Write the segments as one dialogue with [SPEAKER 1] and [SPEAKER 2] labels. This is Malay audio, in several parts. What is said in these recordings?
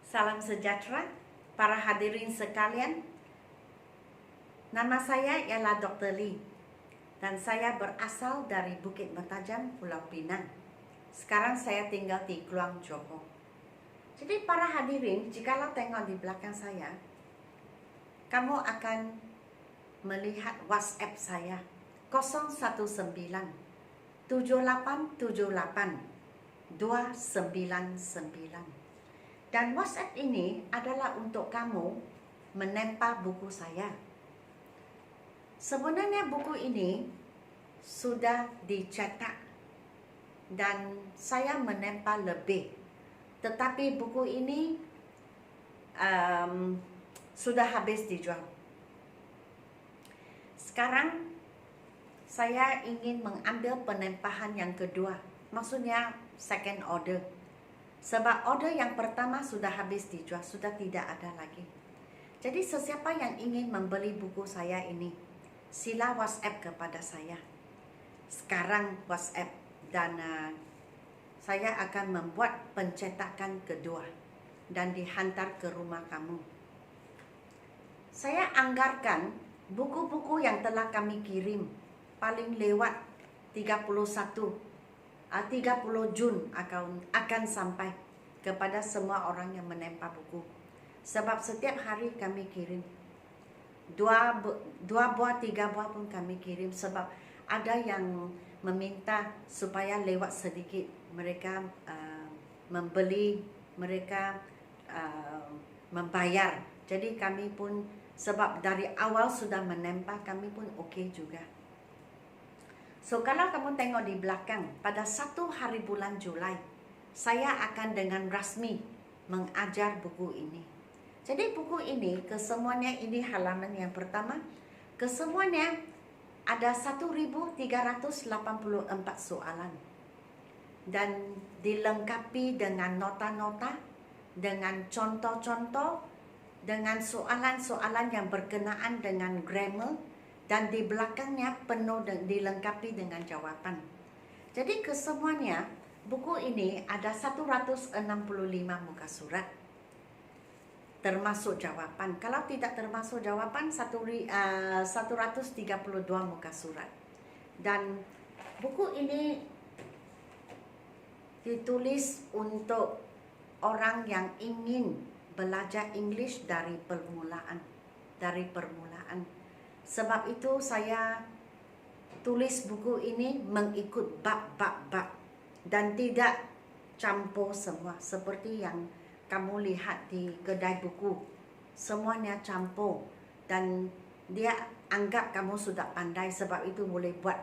[SPEAKER 1] Salam sejahtera para hadirin sekalian. Nama saya ialah Dr. Lee dan saya berasal dari Bukit Mertajam, Pulau Pinang. Sekarang saya tinggal di Kluang Johor. Jadi para hadirin, jikalau tengok di belakang saya, kamu akan melihat WhatsApp saya 019 7878 299. Dan WhatsApp ini adalah untuk kamu menempa buku saya. Sebenarnya buku ini sudah dicetak dan saya menempa lebih. Tetapi buku ini sudah habis dijual. Sekarang saya ingin mengambil penempahan yang kedua. Maksudnya second order. Sebab order yang pertama sudah habis dijual, sudah tidak ada lagi. Jadi sesiapa yang ingin membeli buku saya ini, sila WhatsApp kepada saya. Sekarang WhatsApp dan saya akan membuat pencetakan kedua dan dihantar ke rumah kamu. Saya anggarkan buku-buku yang telah kami kirim paling lewat 30 Jun akan sampai kepada semua orang yang menempa buku. Sebab setiap hari kami kirim 2 buah, 3 buah pun kami kirim. Sebab ada yang meminta supaya lewat sedikit mereka membeli, mereka membayar. Jadi kami pun, sebab dari awal sudah menempa, kami pun okey juga. So, kalau kamu tengok di belakang, pada 1 hari bulan Julai, saya akan dengan rasmi mengajar buku ini. Jadi buku ini, kesemuanya ini halaman yang pertama, kesemuanya ada 1.384 soalan. Dan dilengkapi dengan nota-nota, dengan contoh-contoh, dengan soalan-soalan yang berkenaan dengan grammar, dan di belakangnya penuh dilengkapi dengan jawapan. Jadi kesemuanya buku ini ada 165 muka surat termasuk jawapan. Kalau tidak termasuk jawapan 132 muka surat. Dan buku ini ditulis untuk orang yang ingin belajar English dari permulaan. Sebab itu saya tulis buku ini mengikut bab-bab dan tidak campur semua seperti yang kamu lihat di kedai buku. Semuanya campur dan dia anggap kamu sudah pandai, sebab itu boleh buat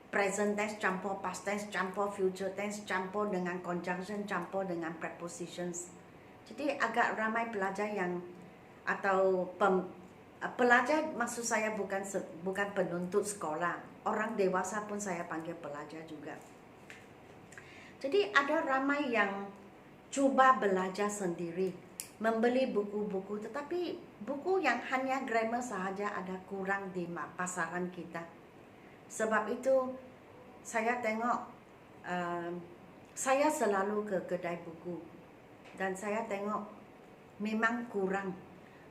[SPEAKER 1] present tense campur past tense, campur future tense, campur dengan conjunction, campur dengan prepositions. Jadi agak ramai pelajar yang atau pelajar, maksud saya bukan penuntut sekolah. Orang dewasa pun saya panggil pelajar juga. Jadi ada ramai yang cuba belajar sendiri, membeli buku-buku, tetapi buku yang hanya grammar sahaja ada kurang di pasaran kita. Sebab itu saya tengok, saya selalu ke kedai buku dan saya tengok memang kurang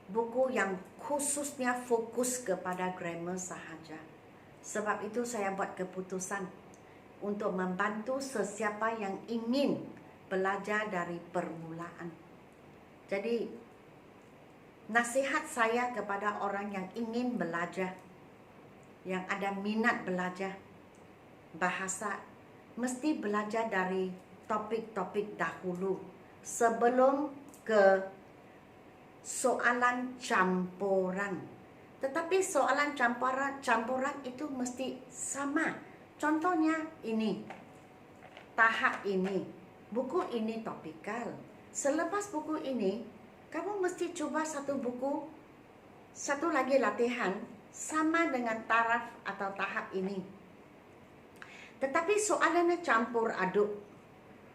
[SPEAKER 1] buku yang khususnya fokus kepada grammar sahaja. Sebab itu saya buat keputusan untuk membantu sesiapa yang ingin belajar dari permulaan. Jadi nasihat saya kepada orang yang ingin belajar, yang ada minat belajar bahasa, mesti belajar dari topik-topik dahulu sebelum ke soalan campuran. Tetapi soalan campuran itu mesti sama. Contohnya ini, tahap ini, buku ini topikal. Selepas buku ini, kamu mesti cuba satu buku, satu lagi latihan sama dengan taraf atau tahap ini. Tetapi soalannya campur aduk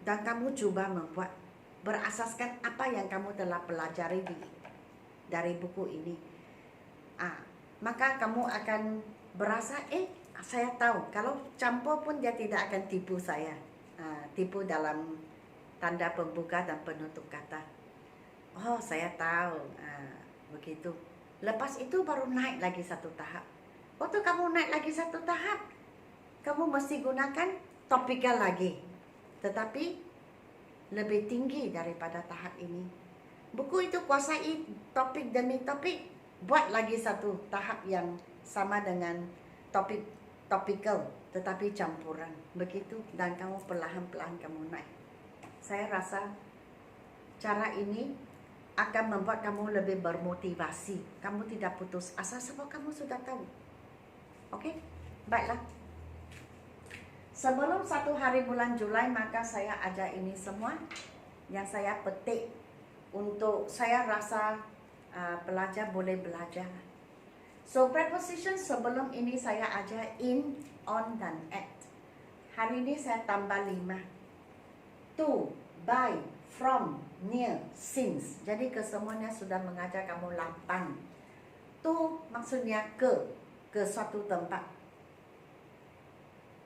[SPEAKER 1] dan kamu cuba membuat berasaskan apa yang kamu telah pelajari dari buku ini. Maka kamu akan berasa, saya tahu kalau campur pun dia tidak akan tipu saya. Tipu dalam tanda pembuka dan penutup kata. Oh, saya tahu. Begitu. Lepas itu baru naik lagi satu tahap. Waktu kamu naik lagi satu tahap, kamu mesti gunakan topikal lagi. Tetapi lebih tinggi daripada tahap ini. Buku itu kuasai topik demi topik. Buat lagi satu tahap yang sama dengan topikal, tetapi campuran. Begitu, dan kamu perlahan-lahan kamu naik. Saya rasa cara ini akan membuat kamu lebih bermotivasi. Kamu tidak putus asa sebab kamu sudah tahu. Oke? Baiklah. Sebelum 1 hari bulan Julai, maka saya ajar ini semua yang saya petik untuk saya rasa pelajar boleh belajar. So, preposition sebelum ini saya ajar in, on, dan at. Hari ini saya tambah 5. To, by, from, near, since. Jadi kesemuanya sudah mengajar kamu 8. To maksudnya ke suatu tempat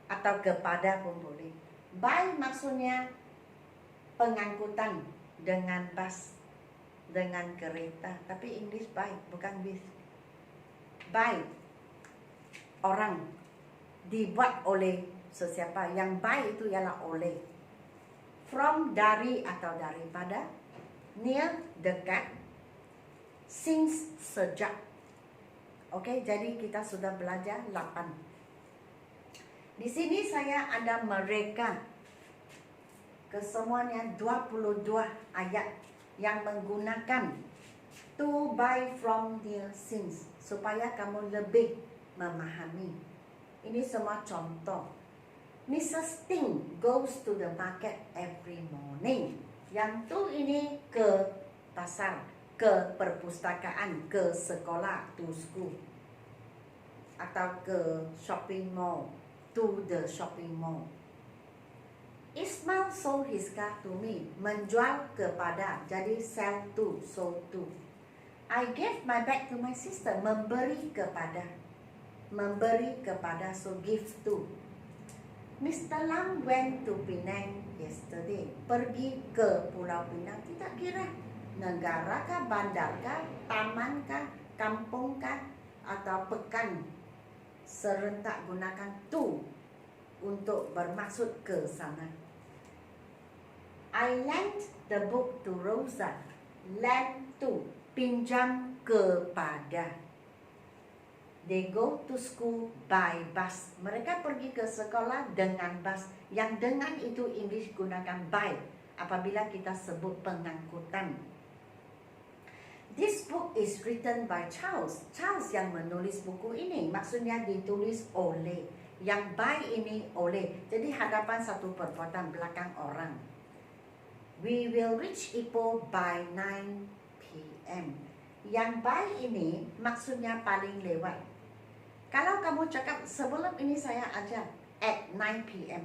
[SPEAKER 1] atau kepada pun boleh. By maksudnya pengangkutan dengan bus, dengan kereta. Tapi English by, bukan bis. By, orang, dibuat oleh sesiapa. Yang by itu ialah oleh. From, dari atau daripada. Near, dekat. Since, sejak. Oke, jadi kita sudah belajar 8. Di sini saya ada mereka. Kesemuanya 22 ayat yang menggunakan to, by, from, near, since, supaya kamu lebih memahami. Ini semua contoh. Mrs. Ting goes to the market every morning. Yang tu ini ke pasar, ke perpustakaan, ke sekolah, to school. Atau ke shopping mall, to the shopping mall. Ismail sold his car to me. Menjual kepada, jadi sell to, sold to. I gave my bag to my sister. Memberi kepada. Memberi kepada, so give to. Mr. Lam went to Penang yesterday. Pergi ke Pulau Pinang. Tidak kira negara kah, bandar kah, taman kah, kampung kah, atau pekan. Serentak gunakan to untuk bermaksud ke sana. I lent the book to Rosa. Lent to, pinjam kepada. They go to school by bus. Mereka pergi ke sekolah dengan bus. Yang dengan itu English gunakan by apabila kita sebut pengangkutan. This book is written by Charles. Charles yang menulis buku ini. Maksudnya ditulis oleh. Yang by ini oleh. Jadi hadapan satu perbuatan, belakang orang. We will reach Ipoh by 9 p.m. Yang by ini maksudnya paling lewat. Kalau kamu cakap sebelum ini saya ajar at 9 p.m.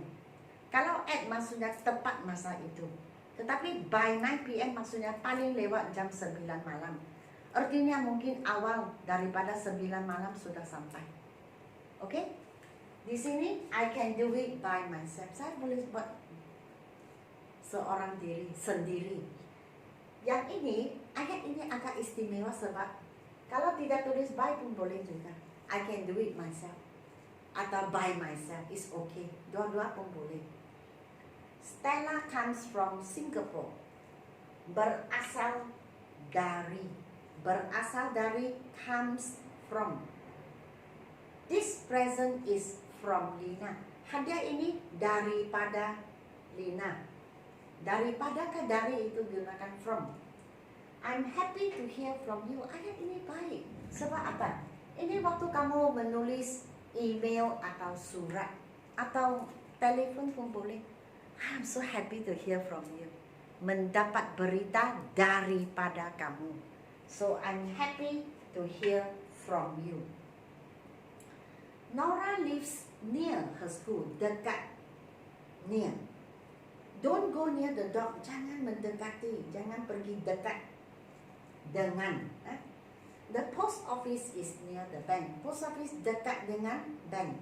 [SPEAKER 1] Kalau at maksudnya tepat masa itu. Tetapi by 9 p.m. maksudnya paling lewat jam 9 malam. Artinya mungkin awal daripada 9 malam sudah sampai. Oke? Di sini I can do it by myself. Saya boleh buat seorang diri sendiri. Yang ini, ayat ini agak istimewa sebab kalau tidak tulis by pun boleh juga. I can do it myself. Atau by myself is okay. Dua-dua pun boleh. Stella comes from Singapore. Berasal dari. Berasal dari comes from. This present is from Lina. Hadiah ini daripada Lina. Daripada ke dari itu gunakan from. I'm happy to hear from you. Ayat ini baik. Sebab apa? Ini waktu kamu menulis email atau surat atau telefon pun boleh. I'm so happy to hear from you. Mendapat berita daripada kamu. So I'm happy to hear from you. Nora lives near her school. Dekat. Near. Don't go near the dog. Jangan mendekati. Jangan pergi dekat. Dengan. The post office is near the bank. Post office dekat dengan bank.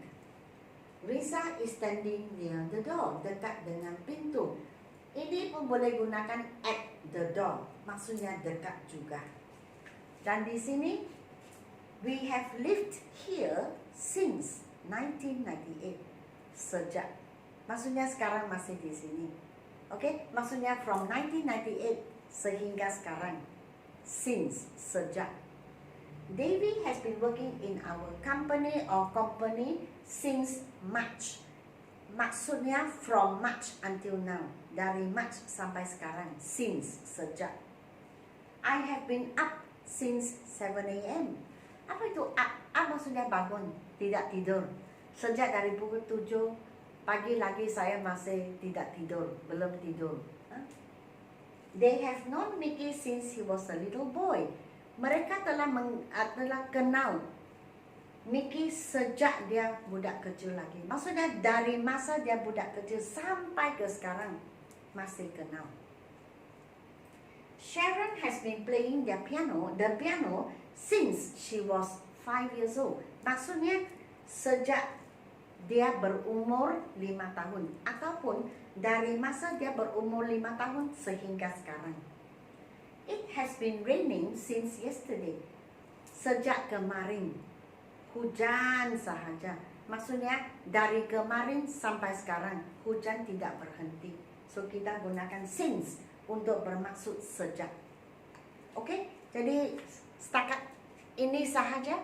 [SPEAKER 1] Risa is standing near the door. Dekat dengan pintu. Ini pun boleh gunakan at the door. maksudnya dekat juga. Dan di sini we have lived here since 1998. Sejak, maksudnya sekarang masih di sini. Oke, maksudnya from 1998 sehingga sekarang. Since, sejak. Devi has been working in our company or company since March. Maksudnya from March until now. Dari March sampai sekarang. Since, sejak. I have been up since 7 a.m. Apa itu up? Up maksudnya bangun, tidak tidur. Sejak dari pukul 7 pagi lagi saya masih tidak tidur, belum tidur. They have known Mickey since he was a little boy. Mereka telah kenal Mickey sejak dia budak kecil lagi. Maksudnya dari masa dia budak kecil sampai ke sekarang masih kenal. Sharon has been playing the piano since she was 5 years old. Maksudnya sejak dia berumur 5 tahun ataupun dari masa dia berumur 5 tahun sehingga sekarang. It has been raining since yesterday. Sejak kemarin hujan sahaja. Maksudnya dari kemarin sampai sekarang hujan tidak berhenti. So kita gunakan since untuk bermaksud sejak. Oke, jadi setakat ini sahaja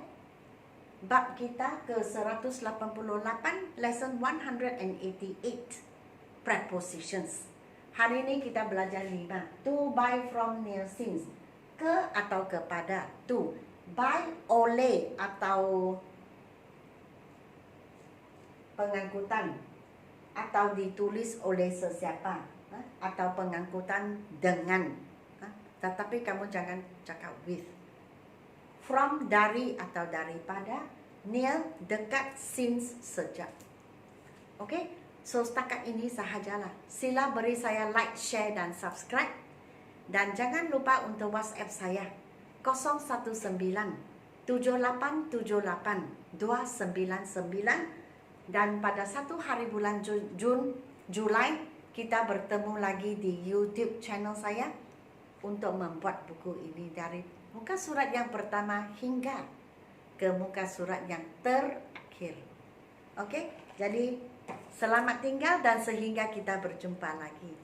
[SPEAKER 1] bab kita ke 188, lesson 188, prepositions. Hari ini kita belajar 5. To, by, from, near, since. Ke atau kepada. To. By, oleh atau pengangkutan. Atau ditulis oleh sesiapa. Atau pengangkutan dengan. Tetapi kamu jangan cakap with. From, dari atau daripada. Near, dekat, since, sejak. Oke? So setakat ini sahajalah. Sila beri saya like, share dan subscribe. Dan jangan lupa untuk WhatsApp saya 019 7878 299. Dan pada 1 hari bulan Julai kita bertemu lagi di YouTube channel saya untuk membuat buku ini dari muka surat yang pertama hingga ke muka surat yang terakhir. Oke? Jadi selamat tinggal dan sehingga kita berjumpa lagi.